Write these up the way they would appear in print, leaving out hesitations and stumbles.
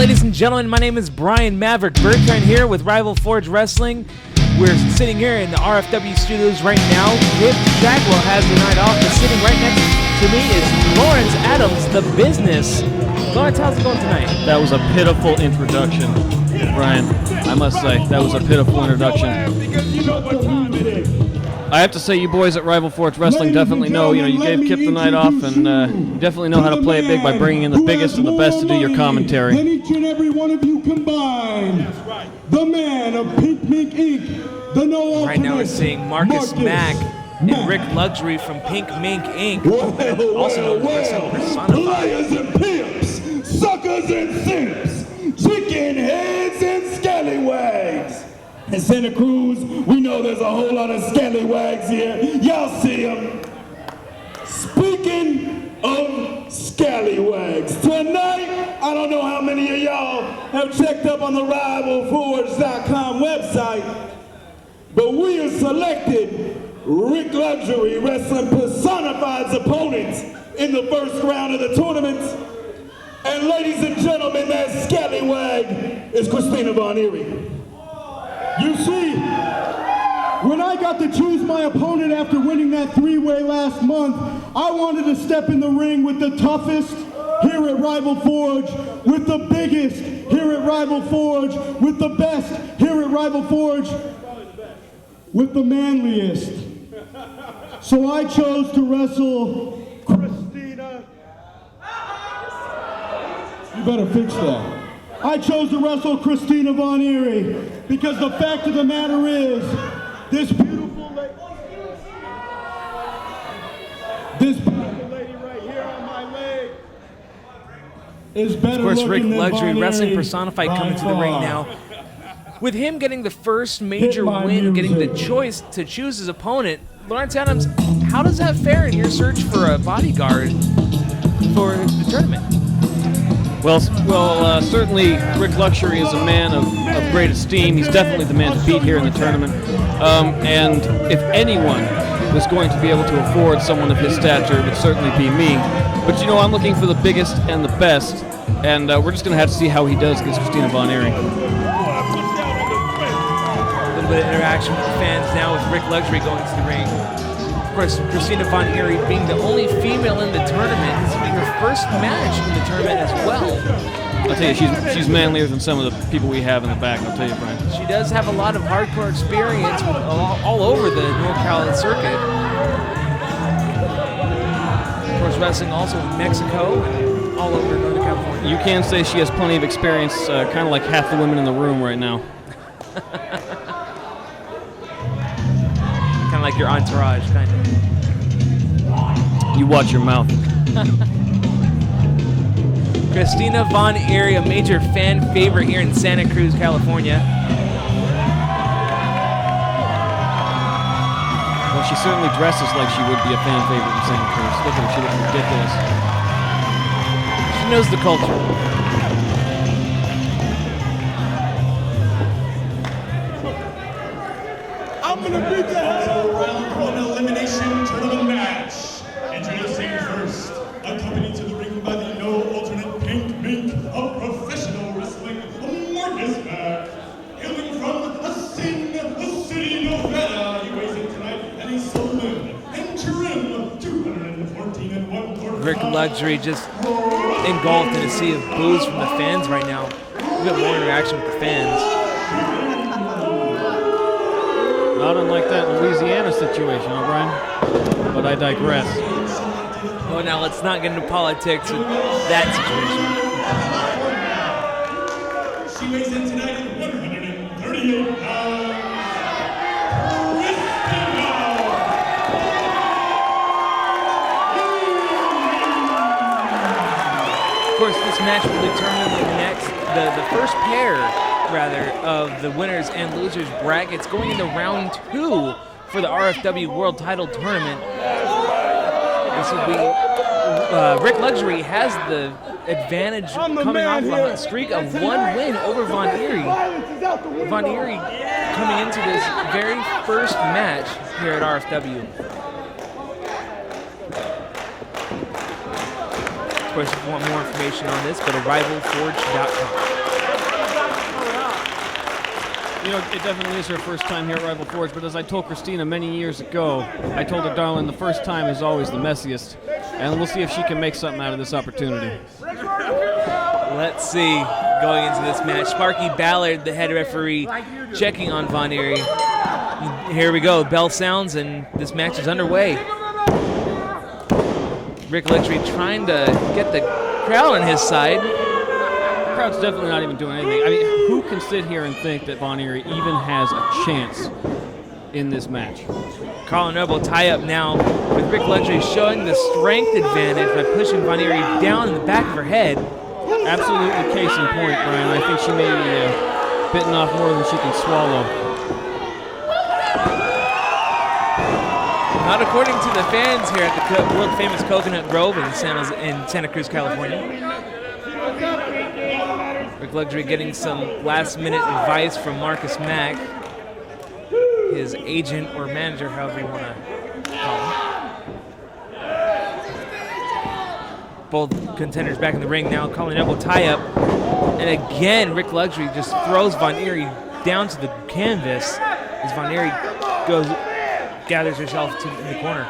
ladies and gentlemen, my name is Brian Maverick Bertrand here with Rival Forge Wrestling. We're sitting here in the RFW studios right now. Kip Shagwell has the night off, and sitting right next to me is Lawrence Adams, the business. Lawrence, how's it going tonight? That was a pitiful introduction, Brian. I must say, that was a pitiful introduction. I have to say, you boys at Rival Forge Wrestling definitely know, you gave Kip the night off, and you definitely know how to play it big by bringing in the biggest and the best to do your commentary. And each and every one of you combined, the man of Pink Mink Inc., the no right now we're seeing Marcus Mack and Rik Luxury from Pink Mink Inc., also known as Wrestling Personified. Liars and pimps, suckers and simps, chicken heads and scallywags. In Santa Cruz, we know there's a whole lot of scallywags here. Y'all see them. Speaking of scallywags, tonight, I don't know how many of y'all have checked up on the RivalForge.com website, but we have selected Rik Luxury Wrestling Personified's opponents in the first round of the tournament. And ladies and gentlemen, that scallywag is Christina Von Eerie. You see, when I got to choose my opponent after winning that three-way last month, I wanted to step in the ring with the toughest here at Rival Forge, with the biggest here at Rival Forge, with the best here at Rival Forge, with the manliest. So I chose to wrestle Christina. You better fix that. I chose to wrestle Christina Von Eerie because the fact of the matter is, this beautiful lady right here on my leg is better looking than Rik Luxury Von Wrestling Eerie Personified by coming to the ring far. now. With him getting the first major win, getting the choice to choose his opponent, Lawrence Adams, how does that fare in your search for a bodyguard for the tournament? Well, certainly Rik Luxury is a man of great esteem. He's definitely the man to beat here in the tournament. And if anyone was going to be able to afford someone of his stature, it would certainly be me. But I'm looking for the biggest and the best, and we're just going to have to see how he does against Christina Von Eerie. A little bit of interaction with the fans now with Rik Luxury going to the ring. Of course, Christina Von Eerie being the only female in the tournament, this will be her first match in the tournament as well. I'll tell you, she's manlier than some of the people we have in the back, I'll tell you, Brian. She does have a lot of hardcore experience all over the NorCal circuit. Of course, wrestling also in Mexico and all over Northern California. You can say she has plenty of experience, kind of like half the women in the room right now. Kind of like your entourage, kind of. You watch your mouth. Christina Von Eerie, a major fan favorite here in Santa Cruz, California. Well, she certainly dresses like she would be a fan favorite in Santa Cruz. Look at her, she looks ridiculous. She knows the culture. I'm gonna beat the hell Round one elimination tournament match. Introducing first, accompanied to the ring by the no alternate Pink Mink of professional wrestling, Marcus Mack. Hailing from a city, Nevada, he weighs in tonight at a saloon and trim 214 and 1/4. Rik Luxury just engulfed in a sea of boos from the fans right now. A bit more interaction with the fans. Not unlike that Louisiana situation, O'Brien. But I digress. Well, now let's not get into politics with that situation. She weighs in tonight at 138 pounds. Of course, this match will determine the first pair, rather, of the winners and losers brackets going into round 2 for the RFW World Title Tournament. This will be Rik Luxury has the advantage coming off a streak of 1 win over Von Eerie. Von Eerie coming into this very first match here at RFW. Of course, if you want more information on this, go to rivalforge.com. You know, it definitely is her first time here at Rival Forge, but as I told Christina many years ago, I told her, darling, the first time is always the messiest, and we'll see if she can make something out of this opportunity. Let's see, going into this match, Sparky Ballard, the head referee, checking on Von Eerie. Here we go, bell sounds, and this match is underway. Rik Luxury trying to get the crowd on his side. The crowd's definitely not even doing anything. I mean, who can sit here and think that Von Eerie even has a chance in this match? Collar elbow tie up now with Rik Luxury showing the strength advantage by pushing Von Eerie down in the back of her head. Absolutely case in point, Brian. I think she may be bitten off more than she can swallow. Not according to the fans here at the world-famous Coconut Grove in Santa Cruz, California. Rik Luxury getting some last-minute advice from Marcus Mack, his agent or manager, however you want to call him. Both contenders back in the ring now, calling elbow tie-up. And again, Rik Luxury just throws Von Eerie down to the canvas as Von Eerie gathers herself in the corner.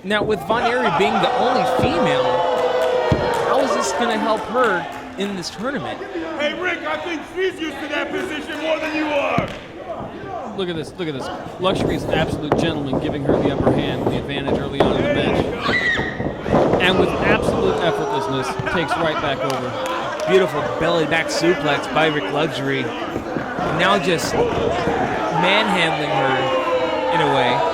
Now, with Von Eerie being the only female, how is this going to help her in this tournament? Hey, Rick, I think she's used to that position more than you are. Look at this, look at this. Luxury is an absolute gentleman, giving her the upper hand, the advantage early on in the match. And with absolute effortlessness, takes right back over. Beautiful belly back suplex by Rik Luxury. Now just manhandling her in a way.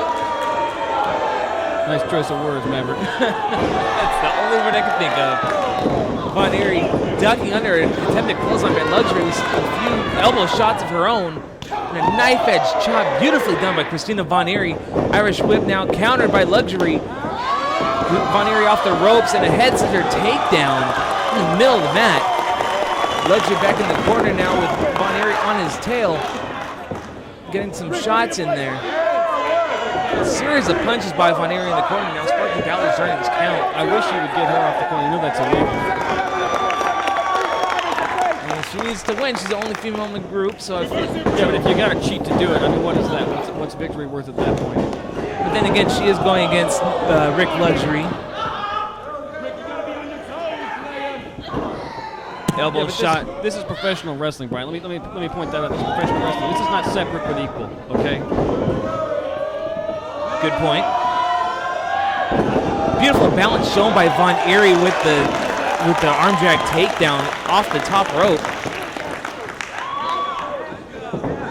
Nice choice of words, Maverick. That's the only word I can think of. Von Eerie ducking under an attempted clothesline by Luxury with a few elbow shots of her own. And a knife edge chop beautifully done by Christina Von Eerie. Irish whip now countered by Luxury. Von Eerie off the ropes and a head scissor takedown in the middle of the mat. Luxury back in the corner now with Von Eerie on his tail. Getting some shots in there. A series of punches by Von Eerie in the corner now. Sparky Ballard starting his count. I wish he would get her off the corner. You know that's illegal. And she needs to win. She's the only female in the group, so if Yeah, but if you got to cheat to do it, I mean, what is that? What's victory worth at that point? but then again, she is going against Rik Luxury. Elbow Yeah, shot. This is professional wrestling, Brian. Let me point that out. This is professional wrestling. This is not separate but equal. Okay. Good point. Beautiful balance shown by Von Eerie with the arm drag takedown off the top rope.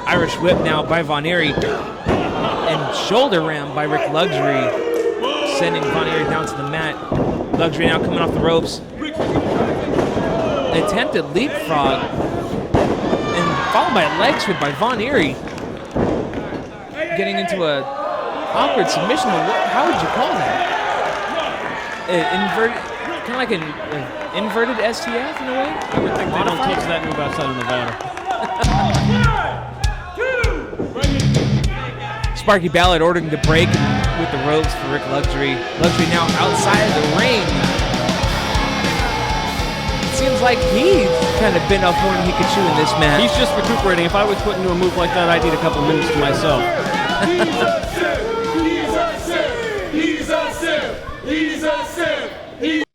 Irish whip now by Von Eerie. And shoulder ram by Rik Luxury, sending Von Eerie down to the mat. Luxury now coming off the ropes. Attempted leapfrog. And followed by a leg sweep by Von Eerie. Getting into a awkward submission. How would you call that? Inverted, kind of like an inverted STF in a way? I would think they don't teach that move outside of Nevada. Sparky Ballard ordering the break with the ropes for Rik Luxury. Luxury now outside of the ring. It seems like he's kind of been off more than he could chew in this match. He's just recuperating. If I was put into a move like that, I'd need a couple of minutes to myself. He's a simp. He's a simp. He's a simp.